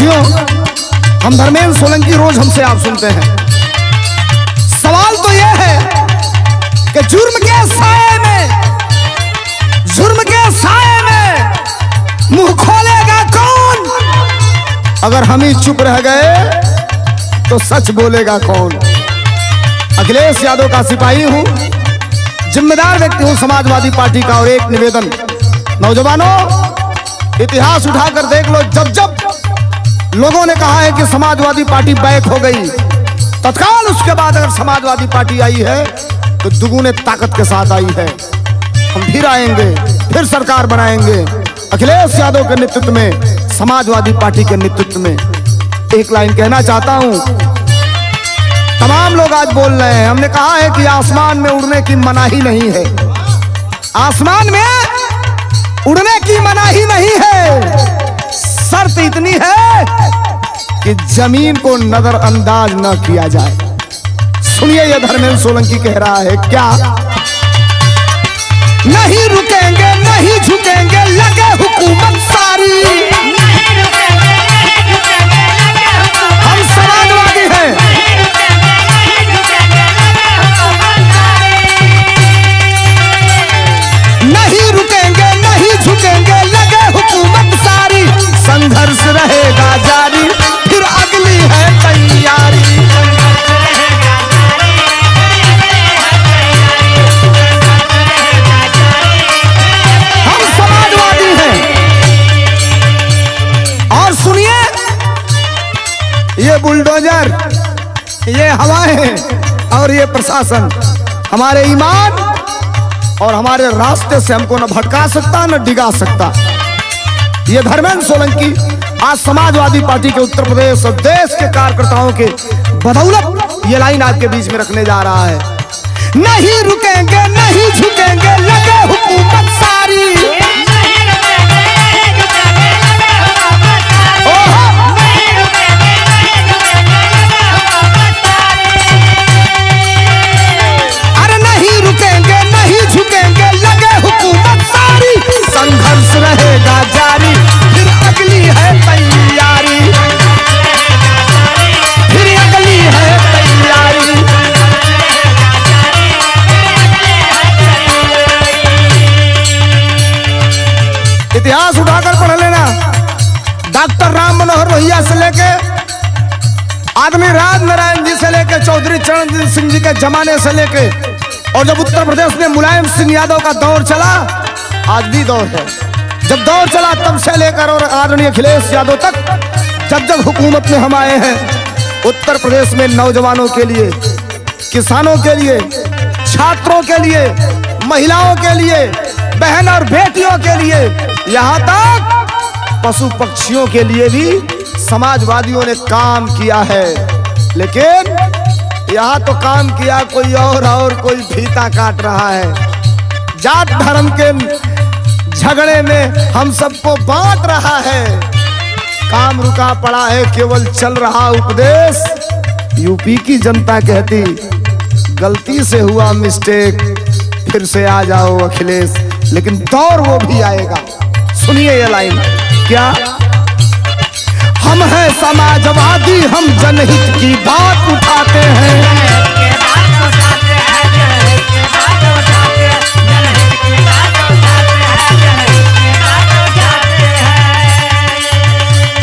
साथियों, हम धर्मेंद्र सोलंकी रोज हमसे आप सुनते हैं। सवाल तो यह है कि जुर्म के साए में मुंह खोलेगा कौन? अगर हम ही चुप रह गए तो सच बोलेगा कौन? अखिलेश यादव का सिपाही हूं, जिम्मेदार व्यक्ति हूं समाजवादी पार्टी का। और एक निवेदन, नौजवानों, इतिहास उठाकर देख लो। जब जब लोगों ने कहा है कि समाजवादी पार्टी बैक हो गई, तत्काल उसके बाद अगर समाजवादी पार्टी आई है तो दुगुने ताकत के साथ आई है। हम फिर आएंगे, फिर सरकार बनाएंगे अखिलेश यादव के नेतृत्व में, समाजवादी पार्टी के नेतृत्व में। एक लाइन कहना चाहता हूं, तमाम लोग आज बोल रहे हैं, हमने कहा है कि आसमान में उड़ने की मनाही नहीं है। आसमान में उड़ने की मनाही नहीं है, शर्त इतनी है कि जमीन को नजरअंदाज न किया जाए। सुनिए, यह धर्मेंद्र सोलंकी कह रहा है क्या? नहीं रुकेंगे, नहीं झुकेंगे, लगे हुकूमत सारी। हम समाजवादी हैं। नहीं रुकेंगे, नहीं झुकेंगे, लगे हुकूमत सारी। संघर्ष रहेगा जारी, फिर अगली है तैयारी। हम समाजवादी हैं। और सुनिए, ये बुलडोजर, ये हवाएं और ये प्रशासन हमारे ईमान और हमारे रास्ते से हमको न भटका सकता न डिगा सकता। ये धर्मेंद्र सोलंकी आज समाजवादी पार्टी के उत्तर प्रदेश और देश के कार्यकर्ताओं के बदौलत ये लाइन आपके बीच में रखने जा रहा है। नहीं रुकेंगे, नहीं झुकेंगे, लगे हुकूमत सारी। अरे नहीं रुकेंगे, नहीं झुकेंगे, लगे हुकूमत सारी। संघर्ष रहेगा जारी, फिर अगली है तैयारी। फिर अगली है तैयारी। इतिहास उठाकर पढ़ लेना। डॉक्टर राम मनोहर लोहिया से लेके आदमी राज नारायण जी से लेके चौधरी चरणजीत सिंह जी के जमाने से लेके, और जब उत्तर प्रदेश में मुलायम सिंह यादव का दौर चला, आज भी दौर है। जब दौर चला तब से लेकर और आदरणीय अखिलेश यादव तक, जब जब हुकूमत में हम आए हैं, उत्तर प्रदेश में नौजवानों के लिए, किसानों के लिए, छात्रों के लिए, महिलाओं के लिए, बहन और बेटियों के लिए, यहाँ तक पशु पक्षियों के लिए भी समाजवादियों ने काम किया है। लेकिन यहाँ तो काम किया कोई और कोई फीता काट रहा है। जात धर्म के झगड़े में हम सबको बांट रहा है। काम रुका पड़ा है, केवल चल रहा उपदेश। यूपी की जनता कहती, गलती से हुआ मिस्टेक, फिर से आ जाओ अखिलेश। लेकिन दौर वो भी आएगा। सुनिए ये लाइन, क्या? हम हैं समाजवादी, हम जनहित की बात उठाते हैं।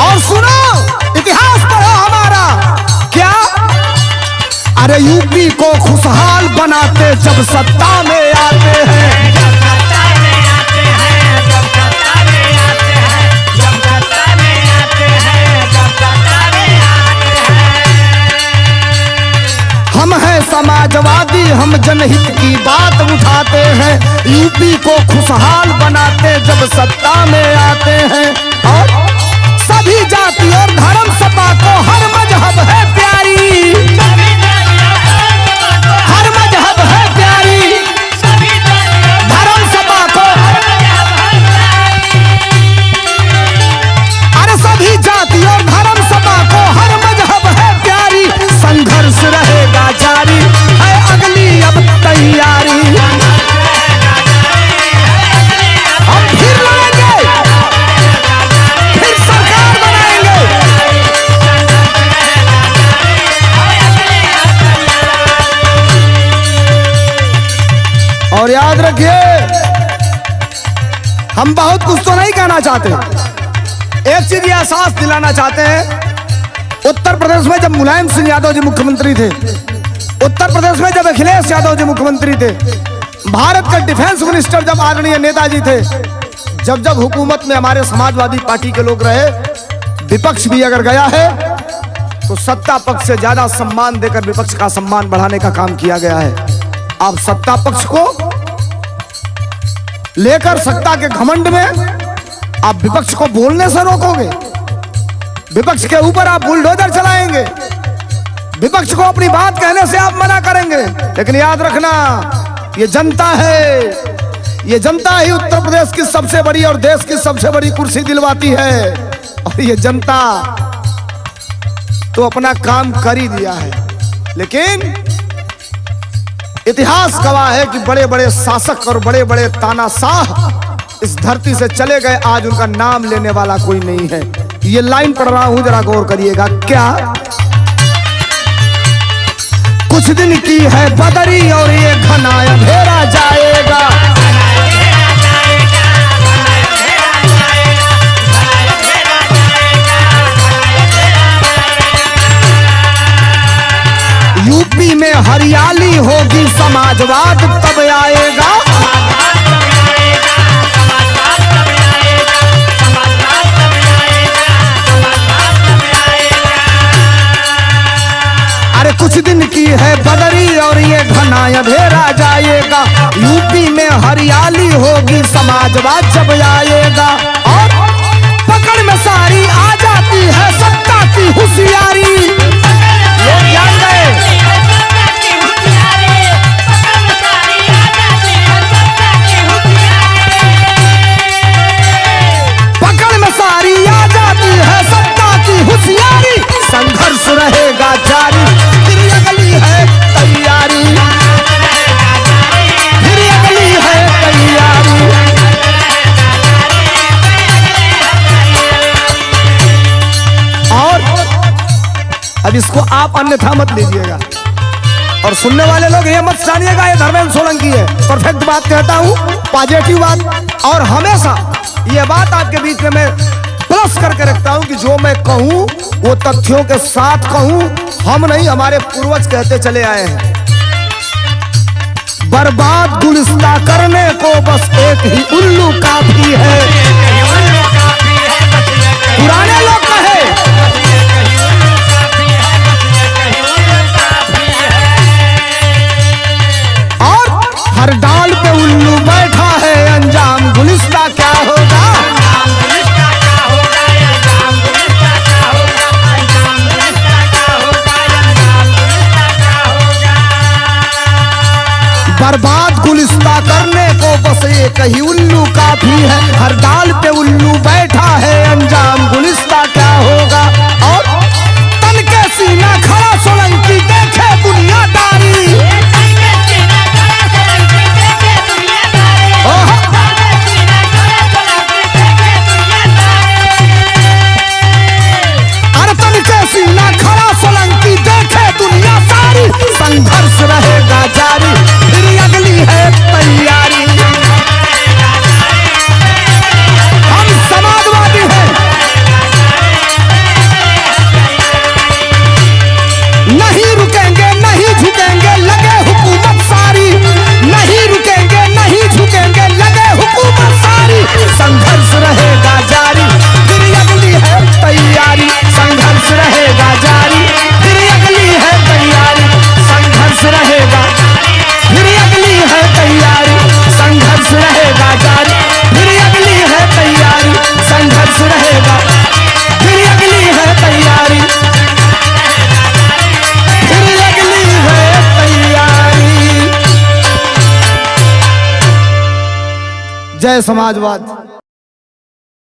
और सुनो, इतिहास पढ़ो हमारा, क्या? अरे यूपी को खुशहाल बनाते जब सत्ता में आते हैं। हम हैं समाजवादी, हम जनहित की बात उठाते हैं। यूपी को खुशहाल बनाते जब सत्ता में आते हैं। और सभी जाति और धर्म सपा को हर मजहब है प्यारी। हर मजहब है प्यारी। धर्म सपा को, अरे सभी जाति और धर्म सपा को हर मजहब है प्यारी। संघर्ष रहेगा जारी, है अगली अब तैयारी। हम फिर लड़ेंगे, हम बहुत कुछ तो नहीं कहना चाहते, एक चीज ये एहसास दिलाना चाहते हैं। उत्तर प्रदेश में जब मुलायम सिंह यादव जी मुख्यमंत्री थे, उत्तर प्रदेश में जब अखिलेश यादव जी मुख्यमंत्री थे, भारत के डिफेंस मिनिस्टर जब आदरणीय नेताजी थे, जब जब हुकूमत में हमारे समाजवादी पार्टी के लोग रहे, विपक्ष भी अगर गया है तो सत्ता पक्ष से ज्यादा सम्मान देकर विपक्ष का सम्मान बढ़ाने का काम किया गया है। आप सत्ता पक्ष को लेकर सत्ता के घमंड में आप विपक्ष को बोलने से रोकोगे, विपक्ष के ऊपर आप बुलडोजर चलाएंगे, विपक्ष को अपनी बात कहने से आप मना करेंगे। लेकिन याद रखना, ये जनता है, ये जनता ही उत्तर प्रदेश की सबसे बड़ी और देश की सबसे बड़ी कुर्सी दिलवाती है। और ये जनता तो अपना काम कर ही दिया है, लेकिन इतिहास गवाह है कि बड़े बड़े शासक और बड़े बड़े तानाशाह इस धरती से चले गए, आज उनका नाम लेने वाला कोई नहीं है। ये लाइन पढ़ रहा हूं, जरा गौर करिएगा। क्या कुछ दिन की है बदरी और ये घना अंधेरा जाएगा, यूपी में हरियाली होगी समाजवाद तब आएगा, अरे कुछ दिन की है बदरी और ये घना अंधेरा जाएगा, यूपी में हरियाली होगी समाजवाद जब आएगा, और पकड़ में सारी आ जाती है सत्ता की होशियारी। लोग जान गए, पकड़ में सारी आ जाती है सत्ता की होशियारी, संघर्ष रहेगा जारी, फिर अगली है तैयारी, फिर अगली है तैयारी। और अब इसको आप अन्यथा मत लीजिएगा, और सुनने वाले लोग ये मत जानिएगा ये धर्मेंद्र सोलंकी है। परफेक्ट बात कहता हूँ, पॉजिटिव बात, और हमेशा ये बात आपके बीच में मैं प्लस करके रखता हूं कि जो मैं कहूं वो तथ्यों के साथ कहूं, हम नहीं हमारे पूर्वज कहते चले आए हैं। बर्बाद गुलिस्ता करने को बस एक ही उल्लू काफी है, पुराने लोग कहे। और हर डाल पे उल्लू बैठा है, अंजाम गुलिस्ता क्या होगा, बर्बाद गुलिस्ता करने को बस एक ही उल्लू काफी है, हर डाल पे उल्लू बैठा है, अंजाम गुलिस्ता क्या होगा। और तन के सीना खड़ा सोलंकी देखे दुनियादारी, अरे तन के सीना खड़ा सोलंकी देखे दुनिया सारी, संघर्ष रहेगा जारी, फिर अगली है तैयारी। हम समाजवादी हैं, नहीं रुकेंगे नहीं झुकेंगे लगे हुकूमत सारी, नहीं रुकेंगे नहीं झुकेंगे लगे हुकूमत सारी, संघर्ष रहेगा जारी, फिर अगली है तैयारी, संघर्ष रहेगा जारी, फिर अगली है तैयारी, संघर्ष रहेगा, फिर अगली है तैयारी, संघर्ष रहेगा जारी, फिर अगली है तैयारी, संघर्ष रहेगा, फिर अगली है तैयारी, फिर अगली है तैयारी। जय समाजवाद।